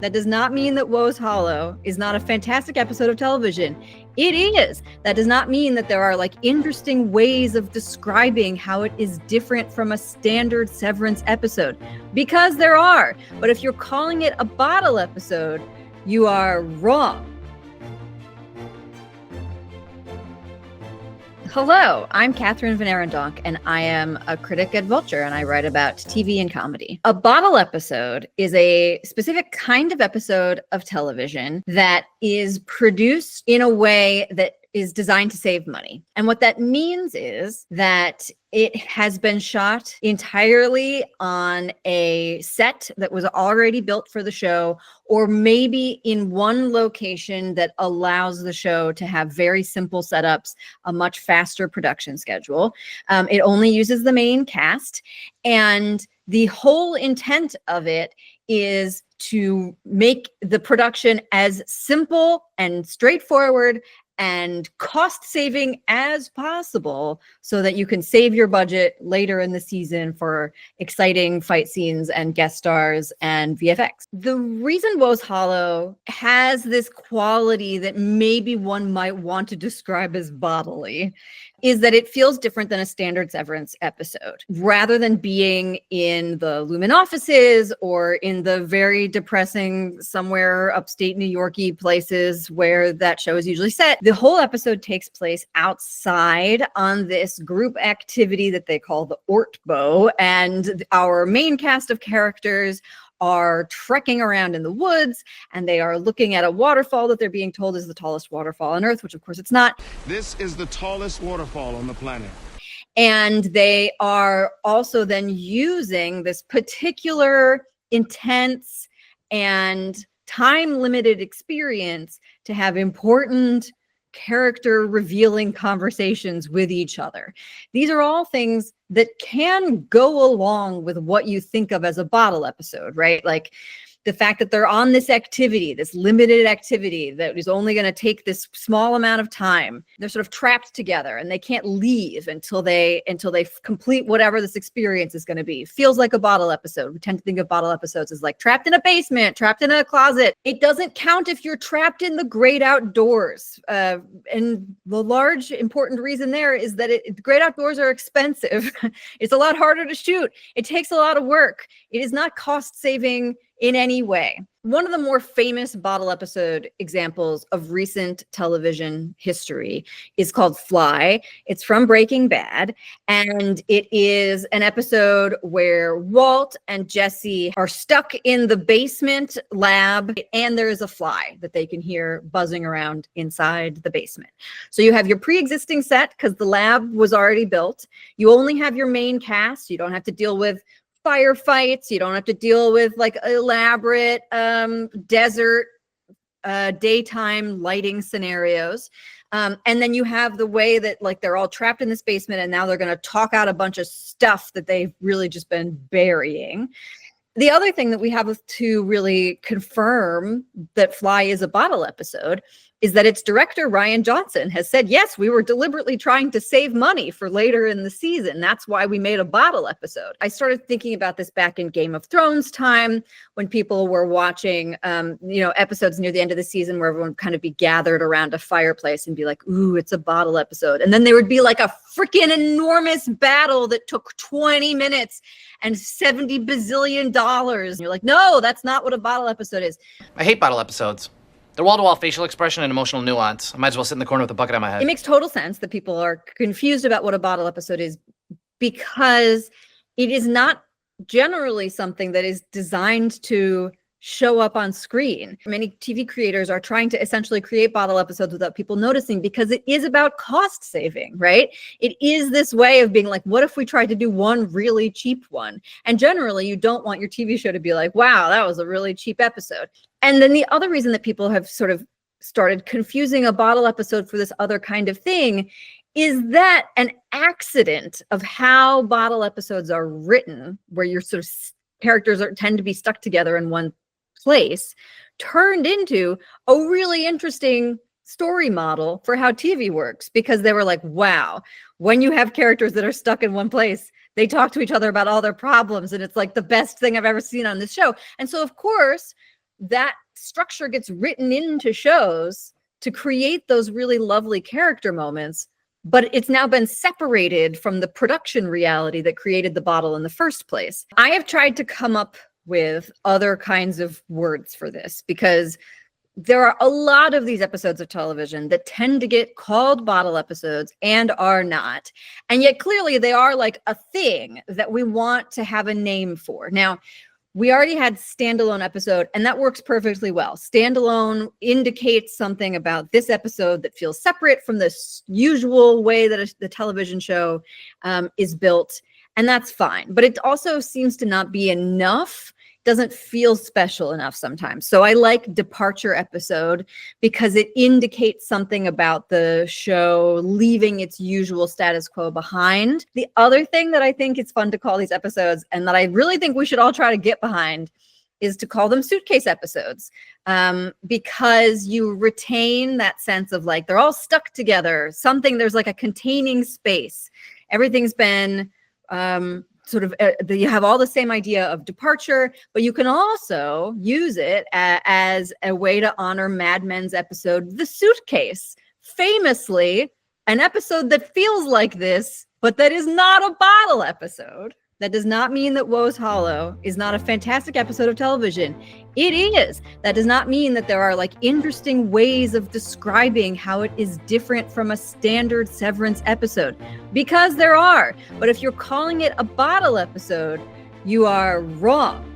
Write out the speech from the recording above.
That does not mean that Woe's Hollow is not a fantastic episode of television. It is. That does not mean that there are like interesting ways of describing how it is different from a standard Severance episode, because there are. But if you're calling it a bottle episode, you are wrong. Hello, I'm Kathryn VanArendonk, and I am a critic at Vulture, and I write about TV and comedy. A bottle episode is a specific kind of episode of television that is produced in a way that is designed to save money. And what that means is that it has been shot entirely on a set that was already built for the show, or maybe in one location that allows the show to have very simple setups, a much faster production schedule. It only uses the main cast, and the whole intent of it is to make the production as simple and straightforward and cost-saving as possible so that you can save your budget later in the season for exciting fight scenes and guest stars and VFX. The reason Woe's Hollow has this quality that maybe one might want to describe as bodily is that it feels different than a standard Severance episode. Rather than being in the Lumen offices or in the very depressing somewhere upstate New Yorky places where that show is usually set, the whole episode takes place outside on this group activity that they call the Ortbo, and our main cast of characters are trekking around in the woods, and they are looking at a waterfall that they're being told is the tallest waterfall on Earth, which of course it's not. This is the tallest waterfall on the planet. And they are also then using this particular intense and time-limited experience to have important character revealing conversations with each other. These are all things that can go along with what you think of as a bottle episode, right? Like the fact that they're on this activity, this limited activity that is only going to take this small amount of time. They're sort of trapped together and they can't leave until they complete whatever this experience is going to be. Feels like a bottle episode. We tend to think of bottle episodes as like trapped in a basement, trapped in a closet. It doesn't count if you're trapped in the great outdoors. And the large important reason there is that the great outdoors are expensive. It's a lot harder to shoot. It takes a lot of work. It is not cost saving in any way. One of the more famous bottle episode examples of recent television history is called Fly. It's from Breaking Bad, and it is an episode where Walt and Jesse are stuck in the basement lab, and there is a fly that they can hear buzzing around inside the basement. So you have your pre-existing set because the lab was already built. You only have your main cast. You don't have to deal with firefights. You don't have to deal with like elaborate desert daytime lighting scenarios. And then you have the way that like they're all trapped in this basement and now they're going to talk out a bunch of stuff that they've really just been burying. The other thing that we have to really confirm that Fly is a bottle episode is that its director, Rian Johnson, has said, yes, we were deliberately trying to save money for later in the season. That's why we made a bottle episode. I started thinking about this back in Game of Thrones time when people were watching, episodes near the end of the season where everyone would kind of be gathered around a fireplace and be like, ooh, it's a bottle episode. And then there would be like a freaking enormous battle that took 20 minutes and $70 bazillion. And you're like, no, that's not what a bottle episode is. I hate bottle episodes. They're wall-to-wall facial expression and emotional nuance. I might as well sit in the corner with a bucket on my head. It makes total sense that people are confused about what a bottle episode is because it is not generally something that is designed to show up on screen. Many TV creators are trying to essentially create bottle episodes without people noticing because it is about cost saving, right? It is this way of being like, what if we tried to do one really cheap one? And generally, you don't want your TV show to be like, wow, that was a really cheap episode. And then the other reason that people have sort of started confusing a bottle episode for this other kind of thing is that an accident of how bottle episodes are written, where your sort of characters tend to be stuck together in one place, turned into a really interesting story model for how TV works, because they were like, wow, when you have characters that are stuck in one place, they talk to each other about all their problems, and it's like the best thing I've ever seen on this show. And so, of course, that structure gets written into shows to create those really lovely character moments, but it's now been separated from the production reality that created the bottle in the first place. I have tried to come up with other kinds of words for this because there are a lot of these episodes of television that tend to get called bottle episodes and are not. And yet clearly they are like a thing that we want to have a name for. Now, we already had standalone episode, and that works perfectly well. Standalone indicates something about this episode that feels separate from the usual way that the television show is built, and that's fine. But it also seems to not be enough. Doesn't feel special enough sometimes. So I like departure episode because it indicates something about the show leaving its usual status quo behind. The other thing that I think it's fun to call these episodes, and that I really think we should all try to get behind, is to call them suitcase episodes, because you retain that sense of like they're all stuck together. There's like a containing space. Everything's been you have all the same idea of departure, but you can also use it as a way to honor Mad Men's episode, The Suitcase. Famously, an episode that feels like this, but that is not a bottle episode. That does not mean that Woe's Hollow is not a fantastic episode of television. It is. That does not mean that there are like interesting ways of describing how it is different from a standard Severance episode, because there are. But if you're calling it a bottle episode, you are wrong.